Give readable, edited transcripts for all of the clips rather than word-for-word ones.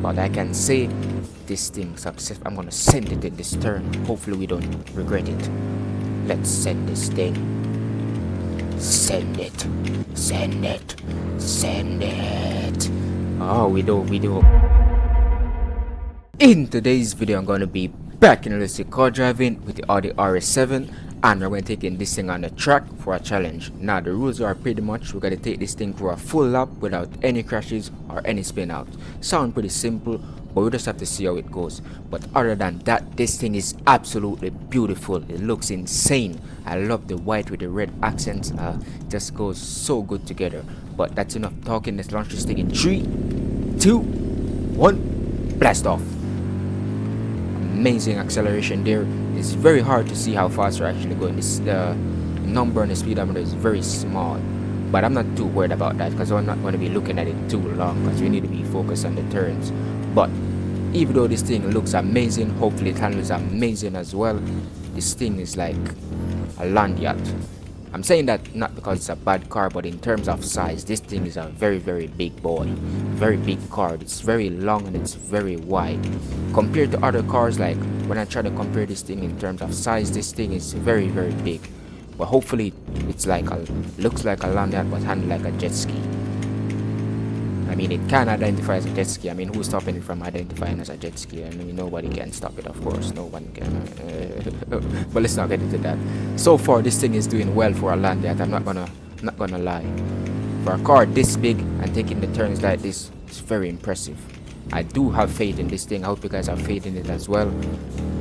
but I can say this thing success. I'm gonna send it in this turn. Hopefully we don't regret it. Let's send this thing. Send it. Send it. Send it. Oh, we do. In today's video, I'm gonna be back in realistic car driving with the Audi Rs7, and we're going to take this thing on the track for a challenge. Now the rules are pretty much we're going to take this thing for a full lap without any crashes or any spin out. Sound pretty simple, but we just have to see how it goes. But other than that, this thing is absolutely beautiful. It looks insane. I love the white with the red accents. Just goes so good together. But that's enough talking. Let's launch this thing in 3, 2, 1, blast off. Amazing acceleration there. It's very hard to see how fast we're actually going. This number on the speedometer is very small, but I'm not too worried about that because I'm not going to be looking at it too long because we need to be focused on the turns. But even though this thing looks amazing, hopefully it handles amazing as well. This thing is like a land yacht. I'm saying that not because it's a bad car, but in terms of size, this thing is a very big boy, very big car. It's very long and it's very wide compared to other cars. Like when I try to compare this thing in terms of size, this thing is very big, but hopefully it's like looks like a land yacht but handled like a jet ski. I mean, it can identify as a jet ski. I mean, who's stopping it from identifying as a jet ski? I mean, nobody can stop it, of course. No one can. But let's not get into that. So far, this thing is doing well for a land yacht. I'm not gonna lie. For a car this big and taking the turns like this, it's very impressive. I do have faith in this thing. I hope you guys have faith in it as well.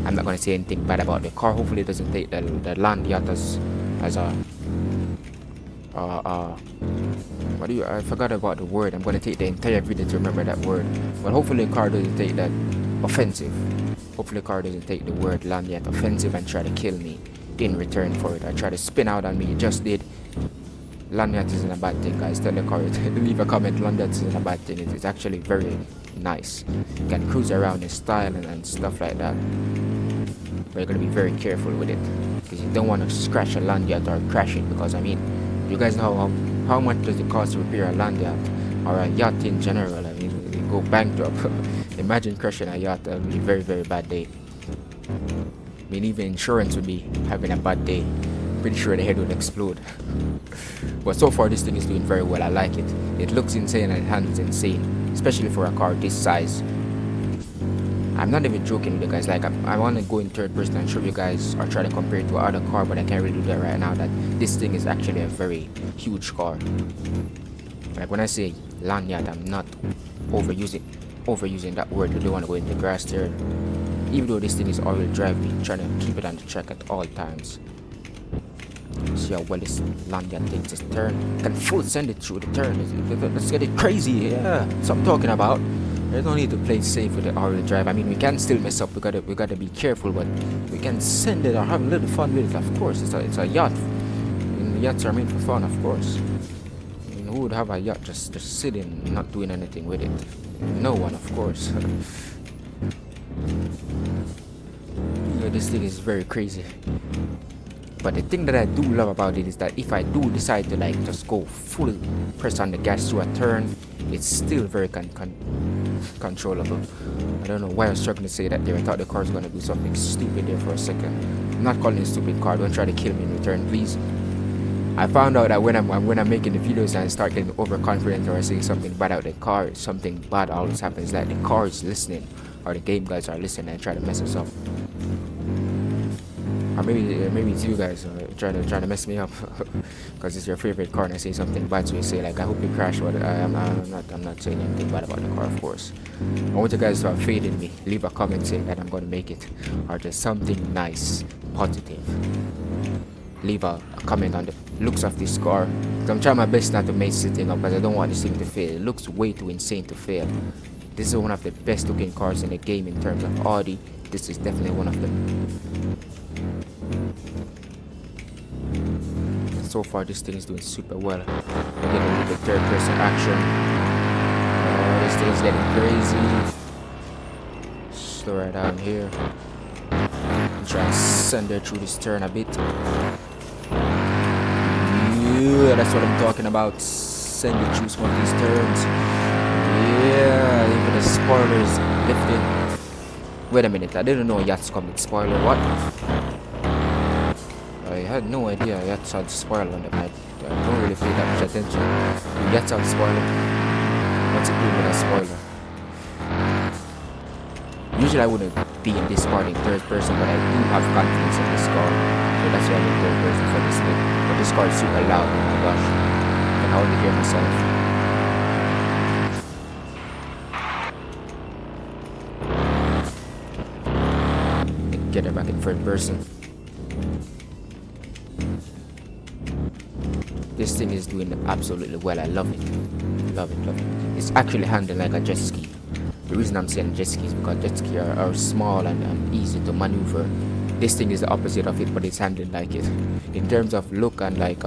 I'm not gonna say anything bad about the car. Hopefully, it doesn't take the land yacht as a I forgot about the word. I'm gonna take the entire video to remember that word. But hopefully the car doesn't take that offensive. Hopefully the car doesn't take the word land yacht offensive and try to kill me in return for it. I try to spin out on me. It just did. Land yacht isn't a bad thing, guys. Tell the car leave a comment. Land yacht isn't a bad thing. It's actually very nice. You can cruise around in style and stuff like that. But you're gonna be very careful with it because you don't want to scratch a land yacht or crash it, because I mean, you guys know how much does it cost to repair a land yacht or a yacht in general. I mean, you go bankrupt. Imagine crashing a yacht. That would be a very bad day. I mean, even insurance would be having a bad day. Pretty sure the head would explode. But so far this thing is doing very well. I like it. It looks insane and it handles insane, especially for a car this size. I'm not even joking with you guys. Like I want to go in third person and show you guys or try to compare it to another car, but I can't really do that right now. That this thing is actually a very huge car. Like when I say land yacht, I'm not overusing that word. You don't want to go in the grass there. Even though this thing is all-wheel drive, we're trying to keep it on the track at all times. See how well this land yacht takes its turn. Can full send it through the turn. Let's get it crazy. Yeah, that's what I'm talking about. There's no need to play safe with the all-wheel drive. I mean, we can still mess up. We gotta be careful, but we can send it or have a little fun with it. Of course, it's a yacht. I mean, yachts are made for fun, of course. I mean, who would have a yacht just sitting, not doing anything with it? No one, of course. Yeah, this thing is very crazy. But the thing that I do love about it is that if I do decide to like just go full press on the gas through a turn, it's still very controllable. I don't know why I was struggling to say that there. I thought the car was going to do something stupid there for a second. I'm not calling it a stupid car. Don't try to kill me in return, please. I found out that when I'm making the videos and I start getting overconfident or I say something bad about the car, something bad always happens. Like the car is listening or the game guys are listening and try to mess us up. Or maybe it's you guys trying to mess me up because it's your favorite car and I say something bad, so you say like I hope you crash. But I'm not saying anything bad about the car, of course. I want you guys to have faith in me. Leave a comment saying that I'm going to make it, or just something nice, positive. Leave a comment on the looks of this car. I'm trying my best not to mess this thing up because I don't want this thing to fail. It looks way too insane to fail. This is one of the best looking cars in the game in terms of Audi. This is definitely one of them. So far this thing is doing super well. We're getting a little bit third person action. This thing is getting crazy. Slow right down here. Try and send her through this turn a bit. Yeah, that's what I'm talking about. Send it through some of these turns. Yeah, even the spoilers lifted. Wait a minute, I didn't know Yachts come with spoiler. What? I had no idea Yachts had spoiler on them. I don't really pay that much attention. Do Yachts have spoiler? What's it doing with a spoiler? Usually I wouldn't be in this part in third person, but I do have confidence in this car. So that's why I'm in third person for this bit. But this car is super loud, oh my gosh. I can hardly hear myself. Get it back in third person. This thing is doing absolutely well. I love it. Love it, love it. It's actually handled like a jet ski. The reason I'm saying jet ski is because jet ski are small and easy to maneuver. This thing is the opposite of it, but it's handled like it. In terms of look and like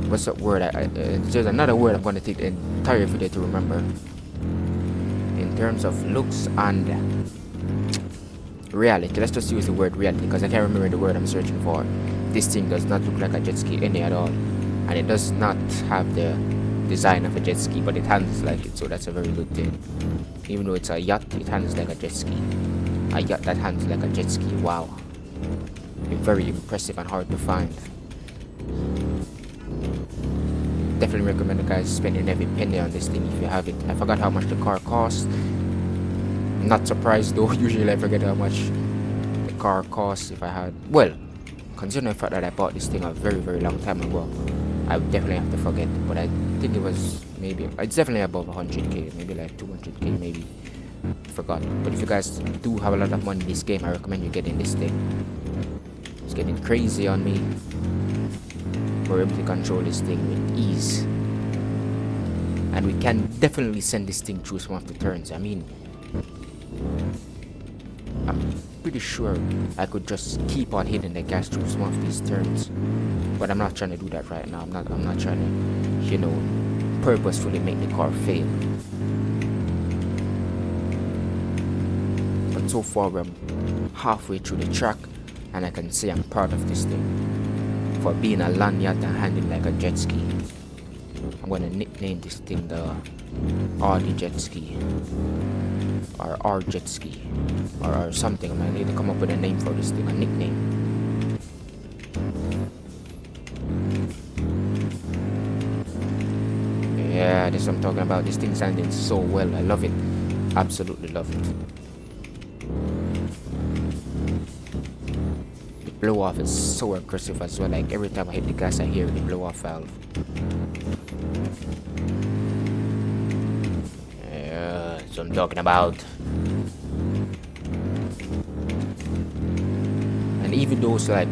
what's that word? There's another word I'm going to take the entire video to remember. In terms of looks and reality, let's just use the word reality because I can't remember the word I'm searching for. This thing does not look like a jet ski any at all, and it does not have the design of a jet ski, but it handles like it, so that's a very good thing. Even though it's a yacht, it handles like a jet ski. A yacht that handles like a jet ski, wow. Very impressive and hard to find. Definitely recommend the guys spending every penny on this thing if you have it. I forgot how much the car costs. Not surprised though, usually I forget how much the car costs if I had, well, considering the fact that I bought this thing a very very long time ago, I would definitely have to forget, but I think it was maybe, it's definitely above 100k, maybe like 200k maybe, forgot. But if you guys do have a lot of money in this game, I recommend you getting this thing. It's getting crazy on me. We're able to control this thing with ease, and we can definitely send this thing through some of the turns. I mean, I'm pretty sure I could just keep on hitting the gas through some of these turns, but I'm not trying to do that right now. I'm not trying to, you know, purposefully make the car fail. But so far we're halfway through the track, and I can say I'm proud of this thing for being a lanyard and handling like a jet ski. I'm gonna nickname this thing the Audi jet ski, or R jet ski, or something. I need to come up with a name for this thing, a nickname. Yeah, that's what I'm talking about. This thing's handling so well. I love it. Absolutely love it. The blow off is so aggressive as well. Like every time I hit the gas, I hear the blow off valve. Yeah, that's what I'm talking about. And even those like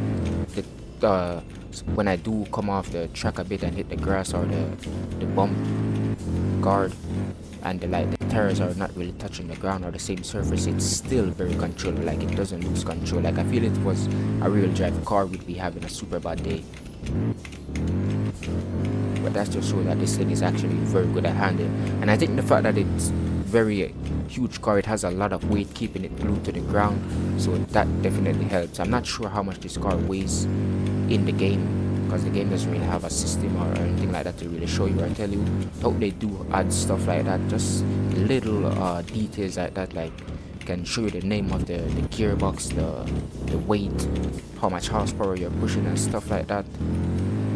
the when I do come off the track a bit and hit the grass or the bump guard, and the tires are not really touching the ground or the same surface, it's still very controlled. Like it doesn't lose control. Like I feel it was a real drive car would be having a super bad day. But that's just so that this thing is actually very good at handling. And I think the fact that it's very huge car, it has a lot of weight keeping it glued to the ground, so that definitely helps. I'm not sure how much this car weighs in the game, because the game doesn't really have a system or anything like that to really show you or tell you. Hope they do add stuff like that, just little details like that, like can show you the name of the gearbox, the weight, how much horsepower you're pushing and stuff like that.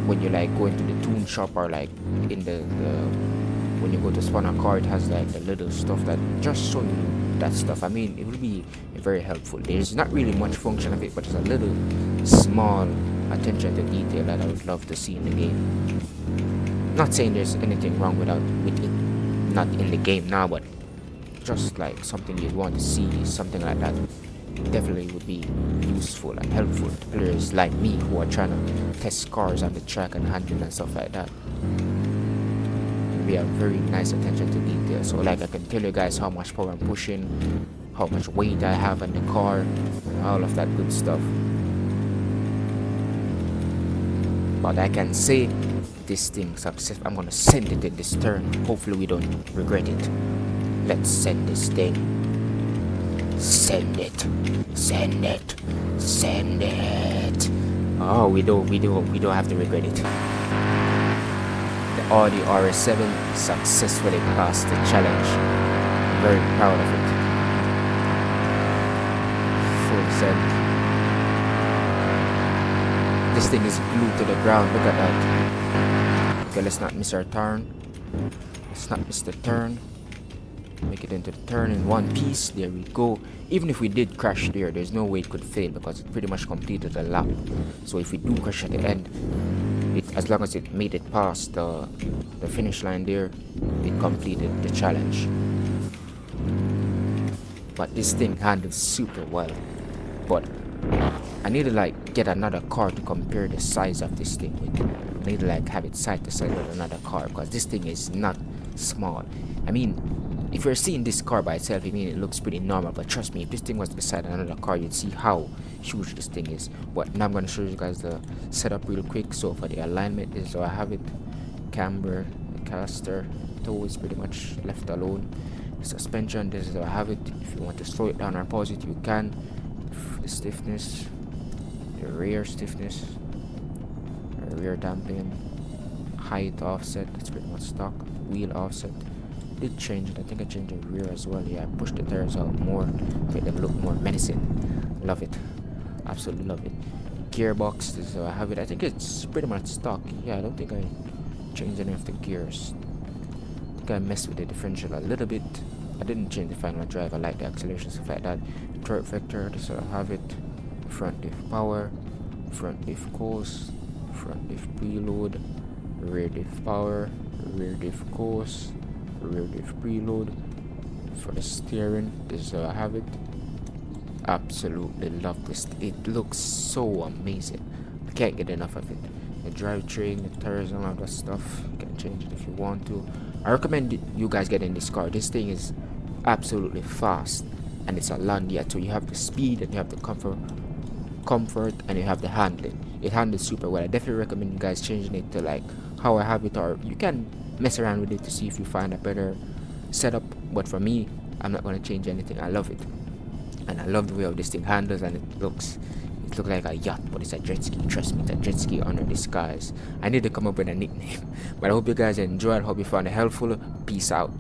When you like go into the tune shop or like in the when you go to spawn a car, it has like the little stuff that just show you that stuff. I mean, it will be very helpful. There's not really much function of it, but it's a little small attention to detail that I would love to see in the game. Not saying there's anything wrong with it not in the game now, but just like something you'd want to see, something like that definitely would be useful and helpful to players like me who are trying to test cars on the track and handling and stuff like that. It'd be a very nice attention to detail. So like I can tell you guys how much power I'm pushing, how much weight I have on the car, and all of that good stuff. But I can say this thing success. I'm gonna send it in this turn. Hopefully we don't regret it. Let's send this thing. Send it. Send it. Send it. Oh, we don't have to regret it. The Audi Rs7 successfully passed the challenge. Very proud of it. Full send. This thing is glued to the ground. Look at that. Okay, let's not miss our turn. Let's not miss the turn. Make it into the turn in one piece. There we go. Even if we did crash there, there's no way it could fail because it pretty much completed the lap. So if we do crash at the end, as long as it made it past the finish line there, it completed the challenge. But this thing handles super well. But I need to like get another car to compare the size of this thing with. I need to like have it side to side with another car because this thing is not small. I mean, if you're seeing this car by itself, I mean it looks pretty normal, but trust me, if this thing was beside another car, you'd see how huge this thing is. But now I'm going to show you guys the setup real quick. So for the alignment, this is how I have it. Camber, the caster, toe is pretty much left alone. The suspension, this is how I have it. If you want to slow it down or pause it, you can. The stiffness, the rear stiffness, the rear damping, height offset, that's pretty much stock. Wheel offset, did change it. I think I changed the rear as well. Yeah, I pushed the tires out more, made them look more menacing. Love it, absolutely love it. Gearbox, this is how I have it. I think it's pretty much stock. Yeah, I don't think I changed any of the gears. I think I messed with the differential a little bit. I didn't change the final drive. I like the acceleration, stuff like that. Torque vector, this is how I have it. Front diff power, front diff coast, front diff preload, rear diff power, rear diff coast, rear diff preload. For the steering, this is how I have it. Absolutely love this. It looks so amazing. I can't get enough of it. The drivetrain, the tires, and all that stuff, you can change it if you want to. I recommend you guys getting this car. This thing is absolutely fast and it's a Landia, so you have the speed and you have the comfort and you have the handling. It handles super well. I definitely recommend you guys changing it to like how I have it, or you can mess around with it to see if you find a better setup. But for me, I'm not going to change anything. I love it, and I love the way how this thing handles, and it looks like a yacht, but it's a jet ski. Trust me, it's a jet ski under the skies. I need to come up with a nickname. But I hope you guys enjoyed. Hope you found it helpful. Peace out.